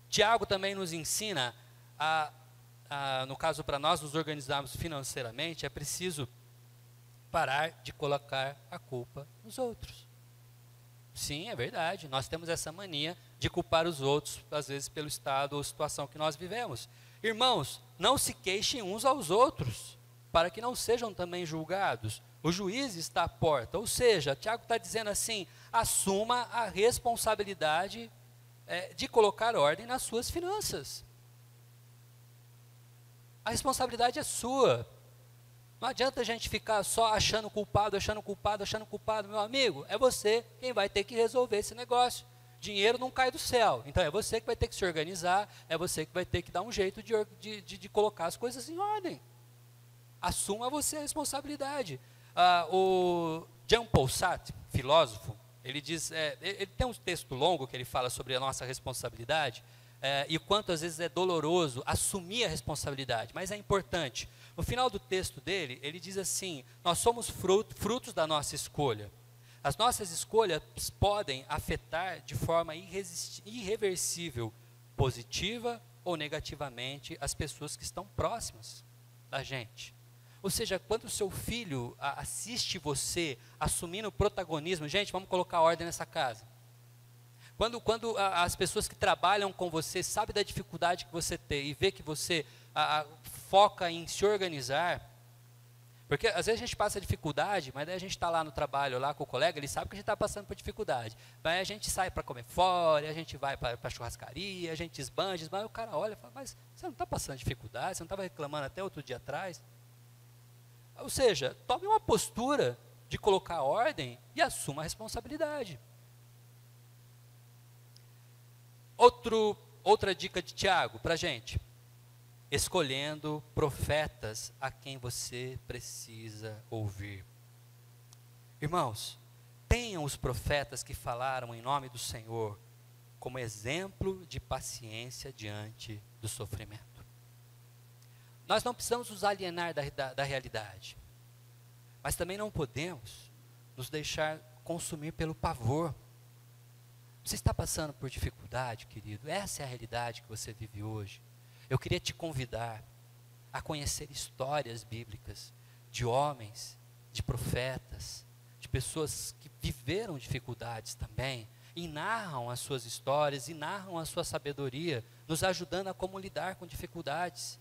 Tiago também nos ensina no caso para nós nos organizarmos financeiramente, é preciso parar de colocar a culpa nos outros. Sim, é verdade, nós temos essa mania de culpar os outros, às vezes pelo estado ou situação que nós vivemos. Irmãos, não se queixem uns aos outros, para que não sejam também julgados. O juiz está à porta, ou seja, Tiago está dizendo assim, assuma a responsabilidade de colocar ordem nas suas finanças. A responsabilidade é sua. Não adianta a gente ficar só achando culpado. Meu amigo, é você quem vai ter que resolver esse negócio. dinheiro não cai do céu. Então é você que vai ter que se organizar, é você que vai ter que dar um jeito de colocar as coisas em ordem. Assuma você a responsabilidade. O Jean-Paul Sartre, filósofo, ele diz, ele tem um texto longo que ele fala sobre a nossa responsabilidade, e o quanto às vezes é doloroso assumir a responsabilidade, mas é importante. No final do texto dele, ele diz assim: nós somos frutos da nossa escolha. As nossas escolhas podem afetar de forma irreversível, positiva ou negativamente, as pessoas que estão próximas da gente. Ou seja, quando o seu filho assiste você assumindo o protagonismo, gente, vamos colocar ordem nessa casa. Quando as pessoas que trabalham com você sabem da dificuldade que você tem e vê que você foca em se organizar, porque às vezes a gente passa dificuldade, mas daí a gente está lá no trabalho, lá com o colega, ele sabe que a gente está passando por dificuldade. Mas a gente sai para comer fora, a gente vai para a churrascaria, a gente esbanja, mas o cara olha e fala: mas você não está passando dificuldade, você não estava reclamando até outro dia atrás? Ou seja, tome uma postura de colocar ordem e assuma a responsabilidade. Outra dica de Tiago para a gente: escolhendo profetas a quem você precisa ouvir. Irmãos, tenham os profetas que falaram em nome do Senhor como exemplo de paciência diante do sofrimento. Nós não precisamos nos alienar da realidade, mas também não podemos nos deixar consumir pelo pavor. Você está passando por dificuldade, querido? Essa é a realidade que você vive hoje. Eu queria te convidar a conhecer histórias bíblicas de homens, de profetas, de pessoas que viveram dificuldades também, e narram as suas histórias, e narram a sua sabedoria, nos ajudando a como lidar com dificuldades.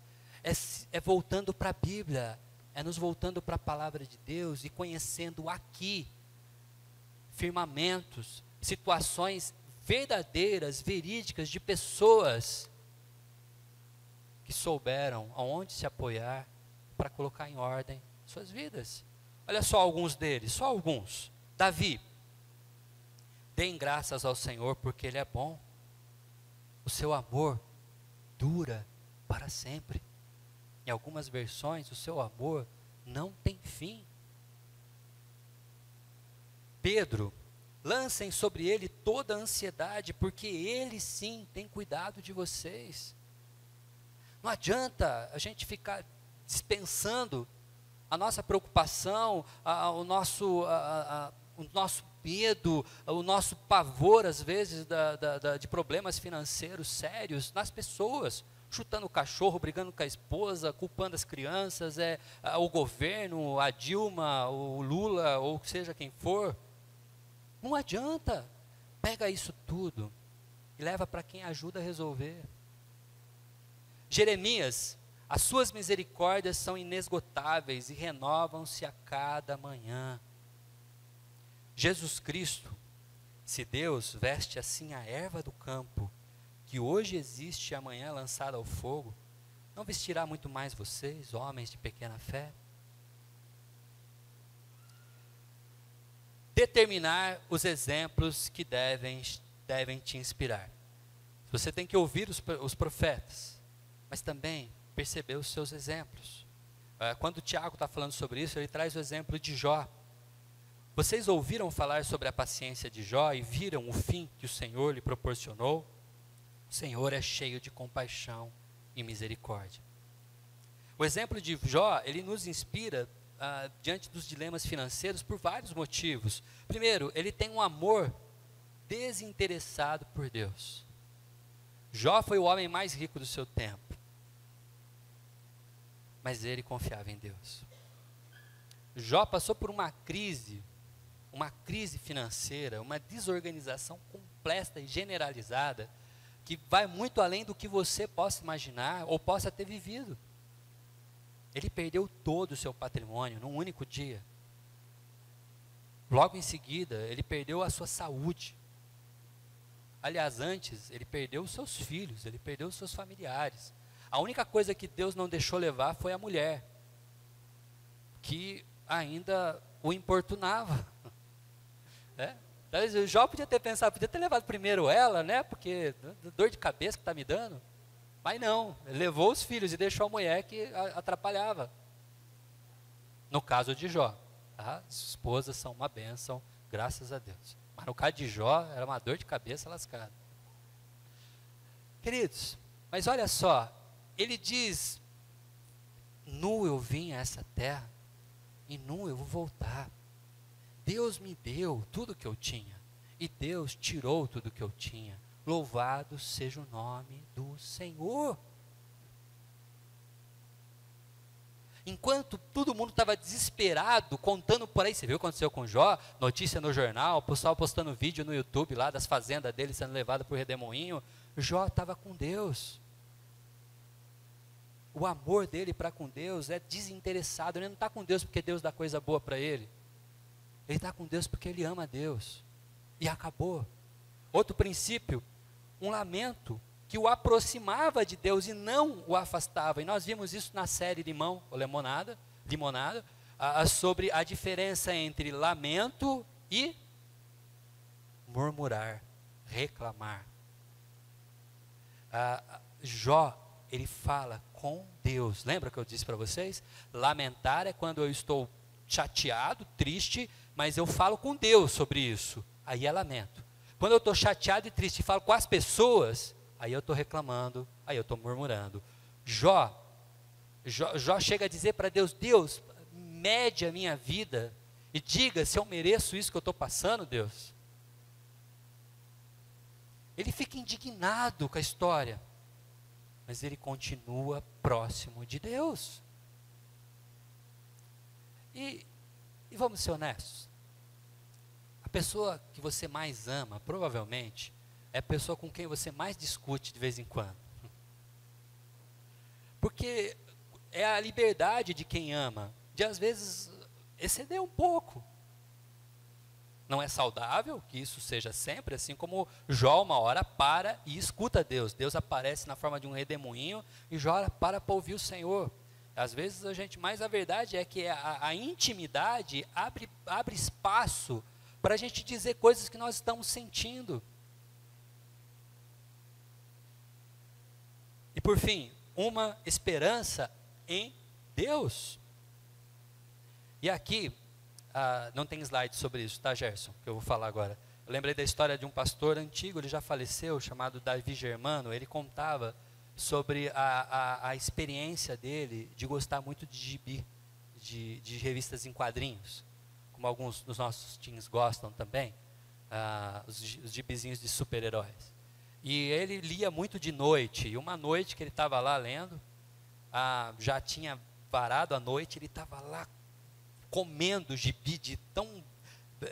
É voltando para a Bíblia, é nos voltando para a palavra de Deus e conhecendo aqui firmamentos, situações verdadeiras, verídicas, de pessoas que souberam aonde se apoiar para colocar em ordem suas vidas. Olha só alguns deles, só alguns. Davi: deem graças ao Senhor porque Ele é bom, o seu amor dura para sempre. Em algumas versões, o seu amor não tem fim. Pedro: lancem sobre ele toda a ansiedade, porque ele sim tem cuidado de vocês. Não adianta a gente ficar dispensando a nossa preocupação, o nosso medo, o nosso pavor, às vezes, de problemas financeiros sérios nas pessoas, chutando o cachorro, brigando com a esposa, culpando as crianças, o governo, a Dilma, o Lula, ou seja quem for. Não adianta. Pega isso tudo e leva para quem ajuda a resolver. Jeremias: as suas misericórdias são inesgotáveis e renovam-se a cada manhã. Jesus Cristo: se Deus veste assim a erva do campo, que hoje existe e amanhã é lançada ao fogo, não vestirá muito mais vocês, homens de pequena fé? Determinar os exemplos que devem te inspirar. Você tem que ouvir os profetas, mas também perceber os seus exemplos. Quando o Tiago está falando sobre isso, ele traz o exemplo de Jó. Vocês ouviram falar sobre a paciência de Jó e viram o fim que o Senhor lhe proporcionou? O Senhor é cheio de compaixão e misericórdia. O exemplo de Jó, ele nos inspira diante dos dilemas financeiros por vários motivos. Primeiro, ele tem um amor desinteressado por Deus. Jó foi o homem mais rico do seu tempo, mas ele confiava em Deus. Jó passou por uma crise financeira, uma desorganização completa e generalizada, que vai muito além do que você possa imaginar ou possa ter vivido. Ele perdeu todo o seu patrimônio num único dia. Logo em seguida, ele perdeu a sua saúde. Aliás, antes, ele perdeu os seus filhos, ele perdeu os seus familiares. A única coisa que Deus não deixou levar foi a mulher, que ainda o importunava. Talvez o Jó podia ter pensado, podia ter levado primeiro ela, né? Porque dor de cabeça que está me dando. Mas não, ele levou os filhos e deixou a mulher que atrapalhava. No caso de Jó, tá? As esposas são uma bênção, graças a Deus. Mas no caso de Jó, era uma dor de cabeça lascada. Queridos, mas olha só, ele diz, nu eu vim a essa terra, e nu eu vou voltar. Deus me deu tudo que eu tinha, e Deus tirou tudo que eu tinha. Louvado seja o nome do Senhor. Enquanto todo mundo estava desesperado, contando por aí, você viu o que aconteceu com Jó? Notícia no jornal, o pessoal postando vídeo no YouTube lá das fazendas dele sendo levado por redemoinho. Jó estava com Deus. O amor dele para com Deus é desinteressado. Ele não está com Deus porque Deus dá coisa boa para ele. Ele está com Deus porque ele ama Deus. E acabou. Outro princípio, um lamento que o aproximava de Deus e não o afastava. E nós vimos isso na série Limão, ou Limonada, sobre a diferença entre lamento e murmurar, reclamar. Jó, ele fala com Deus. Lembra que eu disse para vocês? Lamentar é quando eu estou chateado, triste, mas eu falo com Deus sobre isso. Aí é lamento. Quando eu estou chateado e triste e falo com as pessoas, aí eu estou reclamando, aí eu estou murmurando. Jó chega a dizer para Deus, Deus, mede a minha vida e diga se eu mereço isso que eu estou passando, Deus. Ele fica indignado com a história, mas ele continua próximo de Deus. E vamos ser honestos, a pessoa que você mais ama, provavelmente, é a pessoa com quem você mais discute de vez em quando. Porque é a liberdade de quem ama, de às vezes exceder um pouco. Não é saudável que isso seja sempre, assim como Jó uma hora para e escuta Deus. Deus aparece na forma de um redemoinho e Jó para ouvir o Senhor. Às vezes mas a verdade é que a intimidade abre espaço para a gente dizer coisas que nós estamos sentindo. E por fim, uma esperança em Deus. E aqui, não tem slide sobre isso, tá, Gerson? Que eu vou falar agora. Eu lembrei da história de um pastor antigo, ele já faleceu, chamado Davi Germano. Ele contava sobre a experiência dele de gostar muito de gibi, de revistas em quadrinhos, como alguns dos nossos teens gostam também, os gibizinhos de super-heróis. E ele lia muito de noite, e uma noite que ele estava lá lendo, já tinha varado a noite, ele estava lá comendo gibi de tão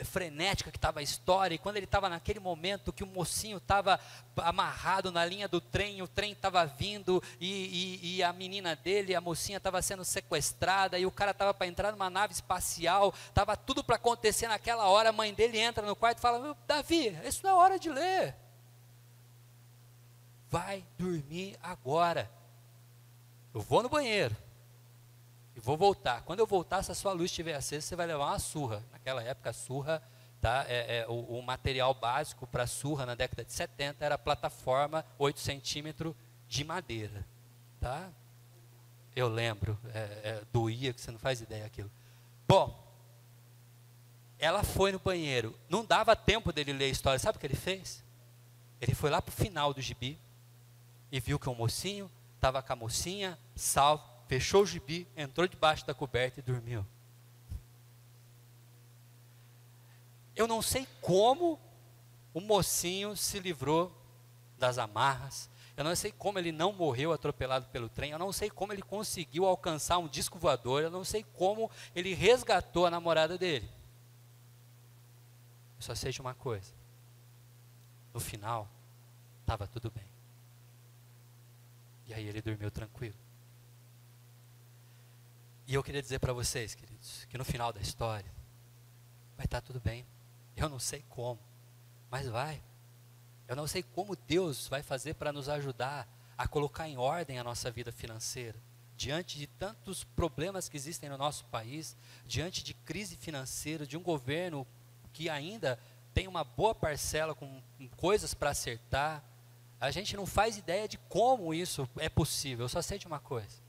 frenética que estava a história, e quando ele estava naquele momento que o mocinho estava amarrado na linha do trem, o trem estava vindo, e a menina dele, a mocinha estava sendo sequestrada, e o cara estava para entrar numa nave espacial, estava tudo para acontecer naquela hora, a mãe dele entra no quarto e fala, Davi, isso não é hora de ler, vai dormir agora, eu vou no banheiro, e vou voltar. Quando eu voltar, se a sua luz estiver acesa, você vai levar uma surra. Naquela época, a surra, tá, o material básico para surra na década de 70 era plataforma 8 centímetros de madeira. Tá? Eu lembro, doía, que você não faz ideia daquilo. Bom, ela foi no banheiro, não dava tempo dele ler a história. Sabe o que ele fez? Ele foi lá para o final do gibi e viu que o mocinho estava com a mocinha, salvo, fechou o gibi, entrou debaixo da coberta e dormiu. Eu não sei como o mocinho se livrou das amarras, eu não sei como ele não morreu atropelado pelo trem, eu não sei como ele conseguiu alcançar um disco voador, eu não sei como ele resgatou a namorada dele. Eu só sei de uma coisa, no final, estava tudo bem. E aí ele dormiu tranquilo. E eu queria dizer para vocês, queridos, que no final da história, vai estar tudo bem. Eu não sei como, mas vai. Eu não sei como Deus vai fazer para nos ajudar a colocar em ordem a nossa vida financeira. Diante de tantos problemas que existem no nosso país, diante de crise financeira, de um governo que ainda tem uma boa parcela com coisas para acertar. A gente não faz ideia de como isso é possível. Eu só sei de uma coisa: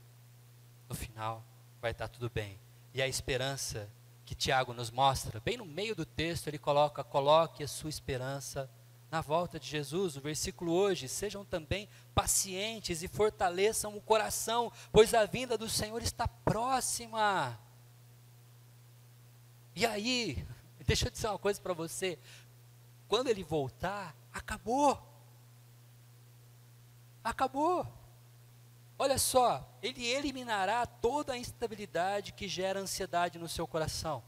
no final vai estar tudo bem. E a esperança que Tiago nos mostra, bem no meio do texto, ele coloque a sua esperança na volta de Jesus. O versículo hoje: sejam também pacientes e fortaleçam o coração, pois a vinda do Senhor está próxima. E aí, deixa eu dizer uma coisa para você: quando ele voltar, acabou. Acabou. Olha só, ele eliminará toda a instabilidade que gera ansiedade no seu coração.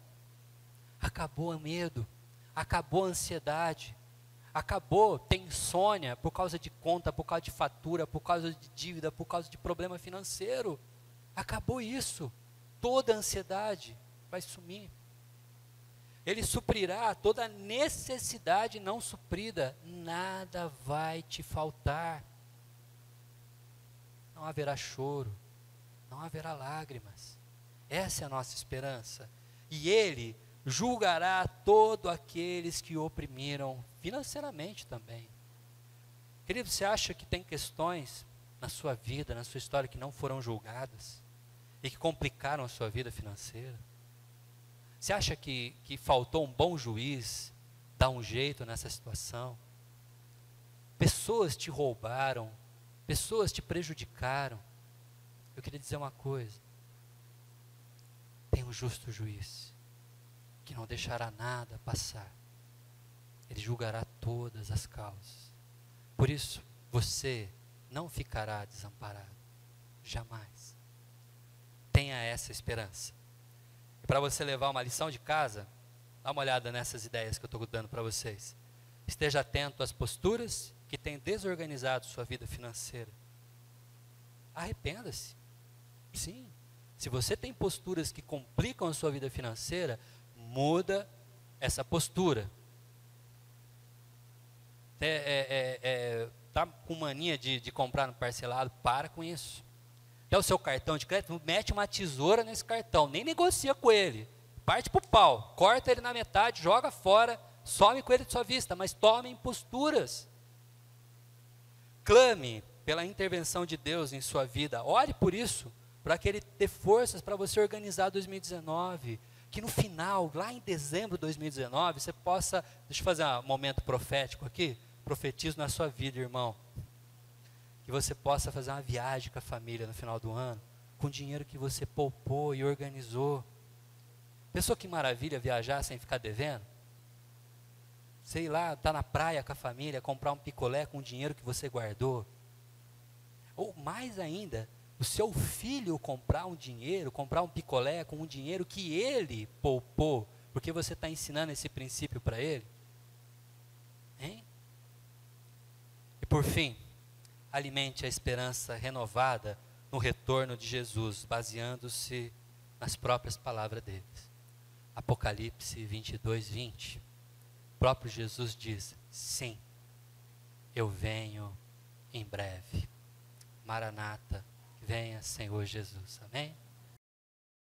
Acabou o medo, acabou a ansiedade, acabou ter insônia por causa de conta, por causa de fatura, por causa de dívida, por causa de problema financeiro. Acabou isso. Toda a ansiedade vai sumir. Ele suprirá toda a necessidade não suprida. Nada vai te faltar. Não haverá choro, não haverá lágrimas. Essa é a nossa esperança. E Ele julgará todos aqueles que o oprimiram financeiramente também. Querido, você acha que tem questões na sua vida, na sua história, que não foram julgadas e que complicaram a sua vida financeira? Você acha que faltou um bom juiz dar um jeito nessa situação? Pessoas te roubaram, pessoas te prejudicaram. Eu queria dizer uma coisa: tem um justo juiz que não deixará nada passar. Ele julgará todas as causas. Por isso, você não ficará desamparado, jamais. Tenha essa esperança. E para você levar uma lição de casa, dá uma olhada nessas ideias que eu estou dando para vocês. Esteja atento às posturas que têm desorganizado sua vida financeira. Arrependa-se. Sim. Se você tem posturas que complicam a sua vida financeira, muda essa postura. Tá com mania de comprar no parcelado? Para com isso. Até o seu cartão de crédito, mete uma tesoura nesse cartão, nem negocia com ele, parte para o pau, corta ele na metade, joga fora, some com ele de sua vista, mas tome posturas. Clame pela intervenção de Deus em sua vida, ore por isso, para que Ele dê forças para você organizar 2019, que no final, lá em dezembro de 2019, você possa, deixa eu fazer um momento profético aqui, profetizo na sua vida, irmão, que você possa fazer uma viagem com a família no final do ano, com o dinheiro que você poupou e organizou. Pensou que maravilha viajar sem ficar devendo? Sei lá, estar na praia com a família, comprar um picolé com o dinheiro que você guardou. Ou mais ainda, o seu filho comprar um dinheiro, comprar um picolé com um dinheiro que ele poupou, porque você está ensinando esse princípio para ele. Hein? E por fim, alimente a esperança renovada no retorno de Jesus, baseando-se nas próprias palavras dele. Apocalipse 22, 20. O próprio Jesus diz: sim, eu venho em breve. Maranata, venha Senhor Jesus. Amém?